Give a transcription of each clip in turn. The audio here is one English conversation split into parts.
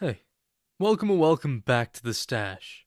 Hey, welcome back to the stash.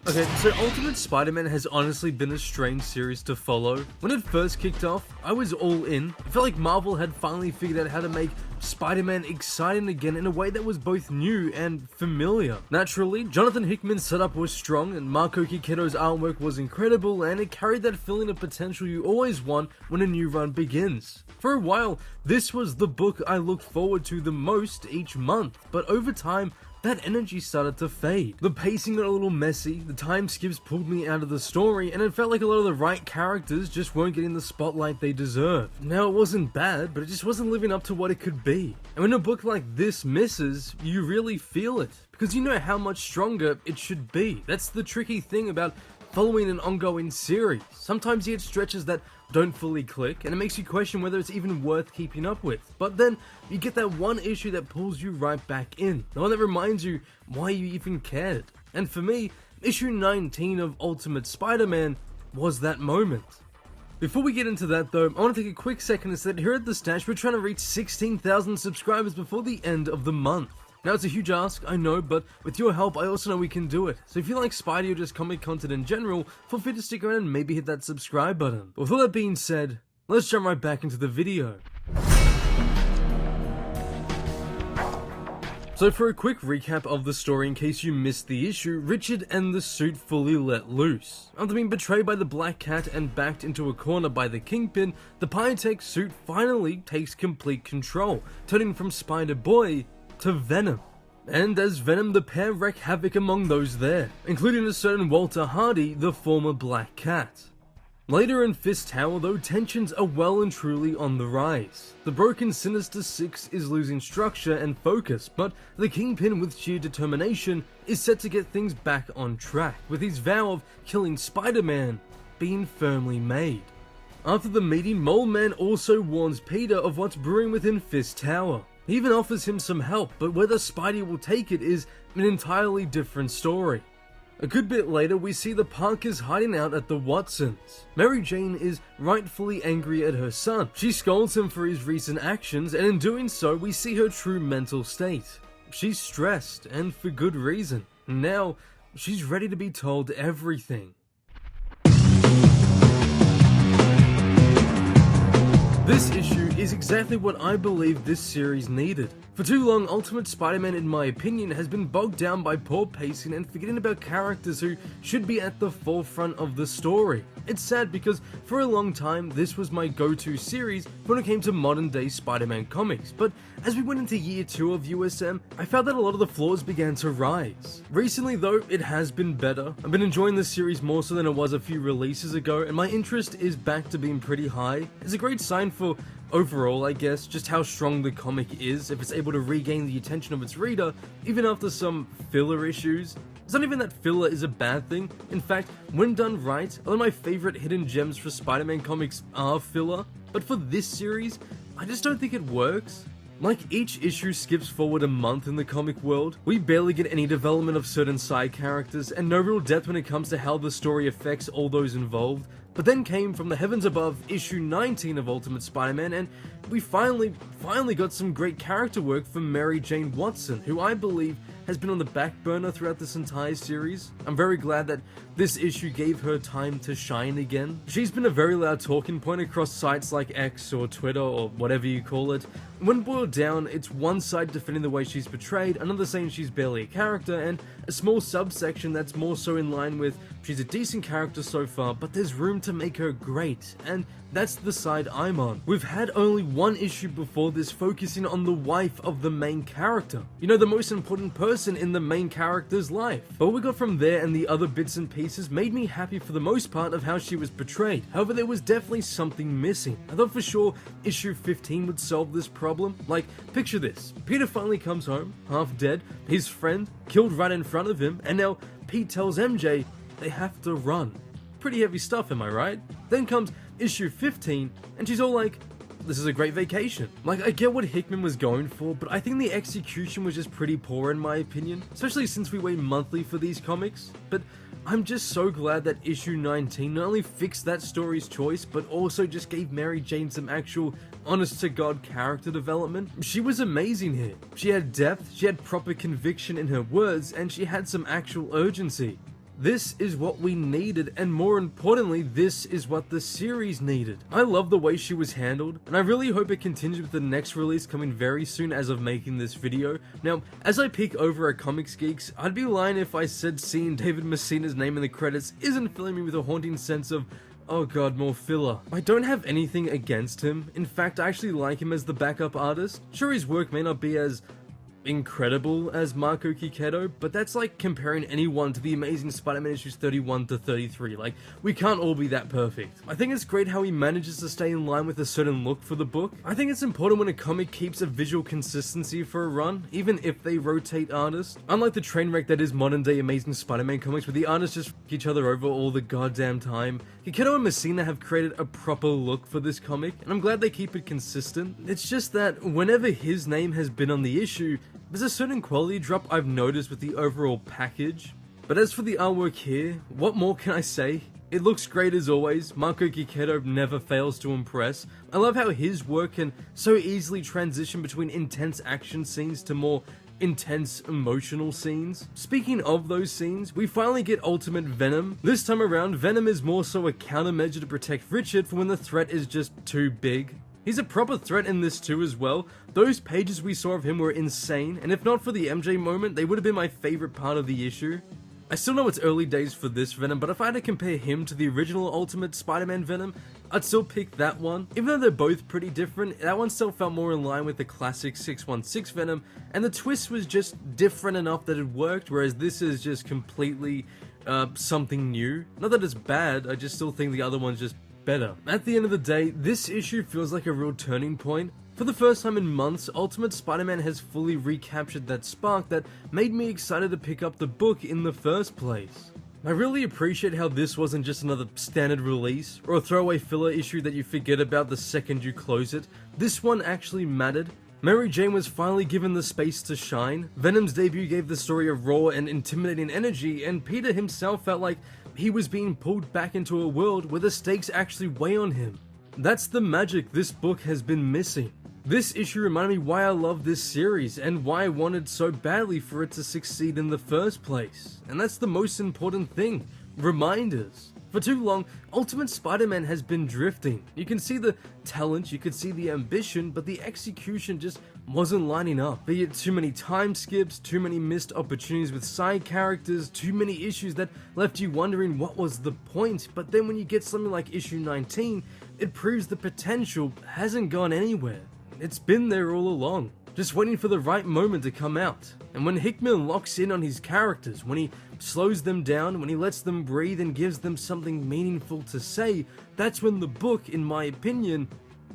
Okay, so Ultimate Spider-Man has honestly been a strange series to follow. When it first kicked off, I was all in. I felt like Marvel had finally figured out how to make Spider-Man exciting again in a way that was both new and familiar. Naturally, Jonathan Hickman's setup was strong, and Marco Checchetto's artwork was incredible, and it carried that feeling of potential you always want when a new run begins. For a while, this was the book I looked forward to the most each month, but over time, that energy started to fade. The pacing got a little messy, the time skips pulled me out of the story, and it felt like a lot of the right characters just weren't getting the spotlight they deserved. Now, it wasn't bad, but it just wasn't living up to what it could be. And when a book like this misses, you really feel it, because you know how much stronger it should be. That's the tricky thing about following an ongoing series. Sometimes you get stretches that don't fully click, and it makes you question whether it's even worth keeping up with. But then, you get that one issue that pulls you right back in, the one that reminds you why you even cared. And for me, issue 19 of Ultimate Spider-Man was that moment. Before we get into that though, I want to take a quick second to say that here at The Stash, we're trying to reach 16,000 subscribers before the end of the month. Now, it's a huge ask, I know, but with your help, I also know we can do it. So if you like Spidey or just comic content in general, feel free to stick around and maybe hit that subscribe button. But with all that being said, let's jump right back into the video. So for a quick recap of the story in case you missed the issue, Richard and the Suit fully let loose. After being betrayed by the Black Cat and backed into a corner by the Kingpin, the Pyrotech Suit finally takes complete control, turning from Spider-Boy to Venom. And as Venom, the pair wreak havoc among those there, including a certain Walter Hardy, the former Black Cat. Later in Fist Tower though, tensions are well and truly on the rise. The broken Sinister Six is losing structure and focus, but the Kingpin with sheer determination is set to get things back on track, with his vow of killing Spider-Man being firmly made. After the meeting, Mole Man also warns Peter of what's brewing within Fist Tower. He even offers him some help, but whether Spidey will take it is an entirely different story. A good bit later, we see the Parkers hiding out at the Watsons. Mary Jane is rightfully angry at her son. She scolds him for his recent actions, and in doing so, we see her true mental state. She's stressed, and for good reason. Now, she's ready to be told everything. This issue is exactly what I believe this series needed. For too long, Ultimate Spider-Man, in my opinion, has been bogged down by poor pacing and forgetting about characters who should be at the forefront of the story. It's sad because for a long time, this was my go-to series when it came to modern-day Spider-Man comics, but as we went into year 2 of USM, I found that a lot of the flaws began to rise. Recently though, it has been better. I've been enjoying this series more so than it was a few releases ago, and my interest is back to being pretty high. It's a great sign for overall, I guess, just how strong the comic is if it's able to regain the attention of its reader, even after some filler issues. It's not even that filler is a bad thing. In fact, when done right, a lot of my favorite hidden gems for Spider-Man comics are filler, but for this series, I just don't think it works. Like, each issue skips forward a month in the comic world, we barely get any development of certain side characters, and no real depth when it comes to how the story affects all those involved. But then came from the heavens above issue 19 of Ultimate Spider-Man, and we finally got some great character work from Mary Jane Watson, who I believe has been on the back burner throughout this entire series. I'm very glad that this issue gave her time to shine again. She's been a very loud talking point across sites like X or Twitter or whatever you call it. When boiled down, it's one side defending the way she's portrayed, another saying she's barely a character, and a small subsection that's more so in line with she's a decent character so far, but there's room to make her great, and that's the side I'm on. We've had only one issue before this focusing on the wife of the main character. You know, the most important person in the main character's life. But what we got from there and the other bits and pieces made me happy for the most part of how she was portrayed. However, there was definitely something missing. I thought for sure issue 15 would solve this problem. Like, picture this. Peter finally comes home, half dead, his friend killed right in front of him, and now Pete tells MJ they have to run. Pretty heavy stuff, am I right? Then comes issue 15, and she's all like, this is a great vacation. Like, I get what Hickman was going for, but I think the execution was just pretty poor in my opinion, especially since we wait monthly for these comics. But I'm just so glad that issue 19 not only fixed that story's choice, but also just gave Mary Jane some actual honest-to-God character development. She was amazing here. She had depth, she had proper conviction in her words, and she had some actual urgency. This is what we needed, and more importantly, this is what the series needed. I love the way she was handled, and I really hope it continues with the next release coming very soon as of making this video. Now, as I peek over at Comics Geeks, I'd be lying if I said seeing David Messina's name in the credits isn't filling me with a haunting sense of, oh god, more filler. I don't have anything against him. In fact, I actually like him as the backup artist. Sure, his work may not be as incredible as Marco Checchetto, but that's like comparing anyone to the Amazing Spider-Man issues 31 to 33. Like, we can't all be that perfect. I think it's great how he manages to stay in line with a certain look for the book. I think it's important when a comic keeps a visual consistency for a run, even if they rotate artists. Unlike the train wreck that is modern day Amazing Spider-Man comics, where the artists just f*** each other over all the goddamn time, Checchetto and Messina have created a proper look for this comic, and I'm glad they keep it consistent. It's just that whenever his name has been on the issue, there's a certain quality drop I've noticed with the overall package. But as for the artwork here, what more can I say? It looks great as always. Marco Checchetto never fails to impress. I love how his work can so easily transition between intense action scenes to more intense emotional scenes. Speaking of those scenes, we finally get Ultimate Venom. This time around, Venom is more so a countermeasure to protect Richard from when the threat is just too big. He's a proper threat in this too as well. Those pages we saw of him were insane, and if not for the MJ moment, they would have been my favorite part of the issue. I still know it's early days for this Venom, but if I had to compare him to the original Ultimate Spider-Man Venom, I'd still pick that one. Even though they're both pretty different, that one still felt more in line with the classic 616 Venom, and the twist was just different enough that it worked, whereas this is just completely something new. Not that it's bad, I just still think the other one's just better. At the end of the day, this issue feels like a real turning point. For the first time in months, Ultimate Spider-Man has fully recaptured that spark that made me excited to pick up the book in the first place. I really appreciate how this wasn't just another standard release, or a throwaway filler issue that you forget about the second you close it. This one actually mattered. Mary Jane was finally given the space to shine, Venom's debut gave the story a raw and intimidating energy, and Peter himself felt like he was being pulled back into a world where the stakes actually weigh on him. That's the magic this book has been missing. This issue reminded me why I love this series and why I wanted so badly for it to succeed in the first place. And that's the most important thing, reminders. For too long, Ultimate Spider-Man has been drifting. You can see the talent, you could see the ambition, but the execution just wasn't lining up. Be it too many time skips, too many missed opportunities with side characters, too many issues that left you wondering what was the point, but then when you get something like issue 19, it proves the potential hasn't gone anywhere. It's been there all along, just waiting for the right moment to come out. And when Hickman locks in on his characters, when he slows them down, when he lets them breathe and gives them something meaningful to say, that's when the book, in my opinion,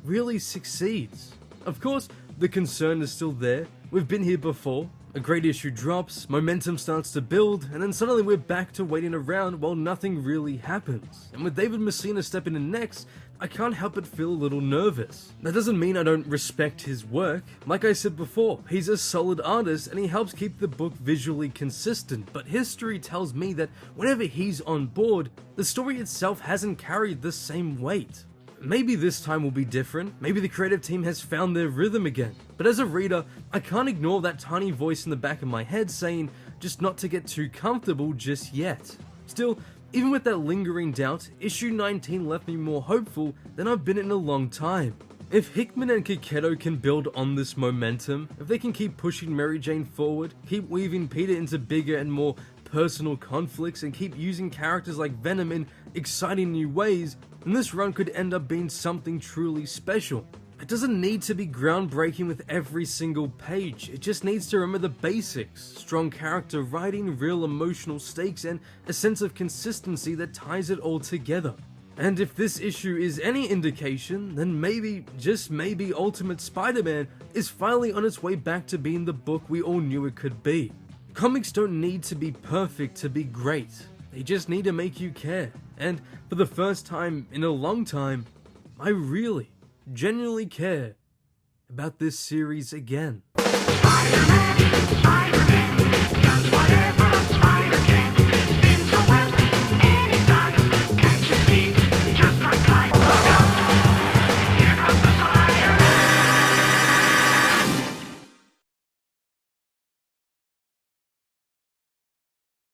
really succeeds. Of course, the concern is still there. We've been here before. A great issue drops, momentum starts to build, and then suddenly we're back to waiting around while nothing really happens. And with David Messina stepping in next, I can't help but feel a little nervous. That doesn't mean I don't respect his work. Like I said before, he's a solid artist and he helps keep the book visually consistent, but history tells me that whenever he's on board, the story itself hasn't carried the same weight. Maybe this time will be different, maybe the creative team has found their rhythm again, but as a reader, I can't ignore that tiny voice in the back of my head saying just not to get too comfortable just yet. Still, even with that lingering doubt, issue 19 left me more hopeful than I've been in a long time. If Hickman and Checchetto can build on this momentum, if they can keep pushing Mary Jane forward, keep weaving Peter into bigger and more personal conflicts, and keep using characters like Venom in exciting new ways, then this run could end up being something truly special. It doesn't need to be groundbreaking with every single page, it just needs to remember the basics: strong character writing, real emotional stakes, and a sense of consistency that ties it all together. And if this issue is any indication, then maybe, just maybe, Ultimate Spider-Man is finally on its way back to being the book we all knew it could be. Comics don't need to be perfect to be great, they just need to make you care. And for the first time in a long time, I really, genuinely care about this series again.